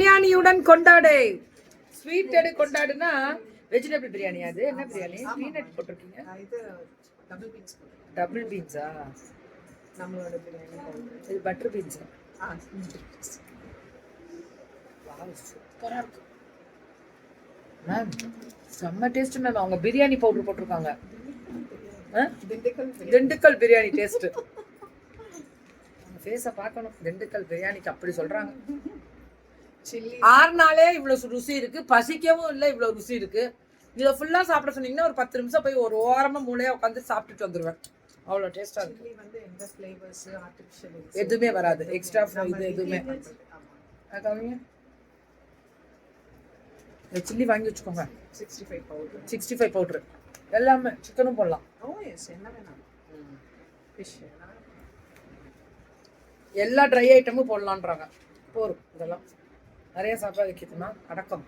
பிரியாணியுடன் கொண்டாடு. ஸ்வீட் எடு கொண்டாடுனா வெஜிடபிள் பிரியாணி. அது என்ன பிரியாணி? பீனட் போட்டிருக்கீங்க. இது டபுள் பீன்ஸ். டபுள் பீன்ஸா? நம்மளோட பிரியாணி பவுடர். இது பட்டர் பீன்ஸா? சூப்பரா இருக்கு மேம். செம்ம டேஸ்ட் மேம். அவங்க பிரியாணி பவுடர் போட்டிருக்காங்க. திண்டுக்கல் திண்டுக்கல் பிரியாணி டேஸ்ட். ஃபேஸை பார்க்கணும். திண்டுக்கல் பிரியாணிக்கு அப்படி சொல்றாங்க. சில்லி 6 நாளே இவ்வளவு ருசி இருக்கு. பசிக்கவும் இல்லை, இவ்வளவு ருசி இருக்கு. இதை ஃபுல்லா சாப்பிட சொன்னீங்கன்னா ஒரு 10 நிமிஷம் போய் ஒரு ஓரமா மூளையா உட்காந்து சாப்பிட்டுட்டு வந்துருவேன். அவ்வளோ டேஸ்டா இருக்கு. சில்லி வந்து எந்த ஃப்ளேவர்ஸ் ஆர்டிஃபிஷியல் எதுவுமே வராது. எக்ஸ்ட்ரா இது எதுவுமே. அதுக்காக சில்லி வாங்கி வச்சுக்கோங்க. 65 பவுடர். 65 பவுடர் எல்லாமே. சிக்கனும் போடலாம். ஓ எஸ், என்ன வேணாம். ஃபிஷ் எல்லா ட்ரை ஐட்டமும் போடலான்றாங்க. போரும் இதெல்லாம் நிறைய சாப்பிட வைக்கணுமா? அடக்கம்.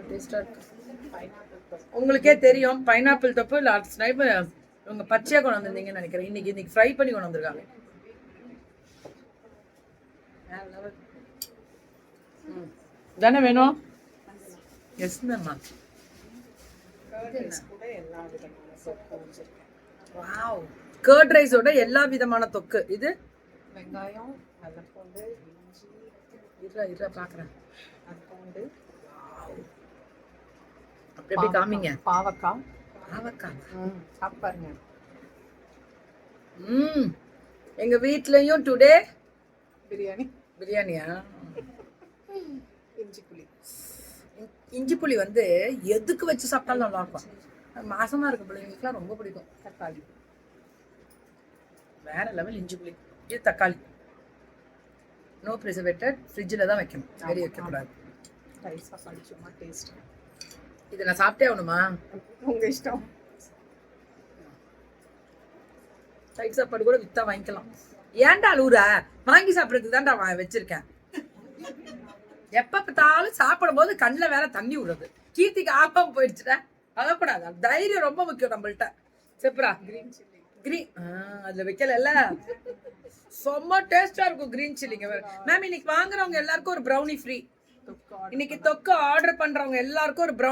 டேஸ்டா இருக்கு. உங்களுக்கே தெரியும் பைனாப்பிள் தொப்பு லாஸ்ட் டைம் இவங்க பச்சையா கொண்டு வந்திருந்தீங்கன்னு நினைக்கிறேன். இன்னைக்கு ஃப்ரை பண்ணி கொண்டு வந்திருக்காங்க. தானே வேணும்? எஸ் மேம்மா. கூட எல்லா விதமான தொக்கு வச்சிருக்கேன். வாவ். கர்ட் ரைஸோட எல்லா விதமான தொக்கு. இது வெங்காயம், வெள்ளைப்பூண்டு, இஞ்சி. இரு பார்க்குறேன். பூண்டு அப்படி எப்படி காமிங்க. பாவக்காய். பாவக்காய் சாப்பாருங்க. எங்க வீட்லயும் டுடே பிரியாணியா? இஞ்சி புளி. இஞ்சி புளி வந்து எதுக்கு வச்சு சாப்பிட்டாலும் நல்லா இருக்கும். மாசமா இருக்க பிள்ளைங்களுக்குலாம் ரொம்ப பிடிக்கும். தக்காளி வேற லெவல். இஞ்சி புளி. இது தக்காளி. நோ ப்ரிசர்வேட்டட். ஃப்ரிட்ஜில் தான் வைக்கணும், வெளியே வைக்கக்கூடாது. ரைஸ் சாப்பாடு சும்மா டேஸ்ட். இது நான் சாப்பிட்டே ஆகணுமா? உங்க இஷ்டம். ரைஸ் சாப்பாடு கூட வித்தா வாங்கிக்கலாம். ஏன்டா அழுவுற? வாங்கி சாப்பிட்றதுக்கு தான்டா வச்சிருக்கேன். எப்ப பார்த்தாலும் சாப்பிடும் போது கண்ணில் வேற தண்ணி விடுறது. கீர்த்திக்கு ஆப்பாம போயிடுச்சுடா. அதக்கூடாது. தைரியம் ரொம்ப முக்கியம் நம்மள்ட்ட. செப்புரா. கிரீன் அதுல வைக்கல. செம்ம டேஸ்டா இருக்கும் கிரீன் சில்லிங்க. மேம் இன்னைக்கு வாங்குறவங்க எல்லாருக்கும் ஒரு ப்ரௌனி ஃப்ரீ. இன்னைக்கு தொக்கு ஆர்டர் பண்றவங்க எல்லாருக்கும் ஒரு ப்ரௌனி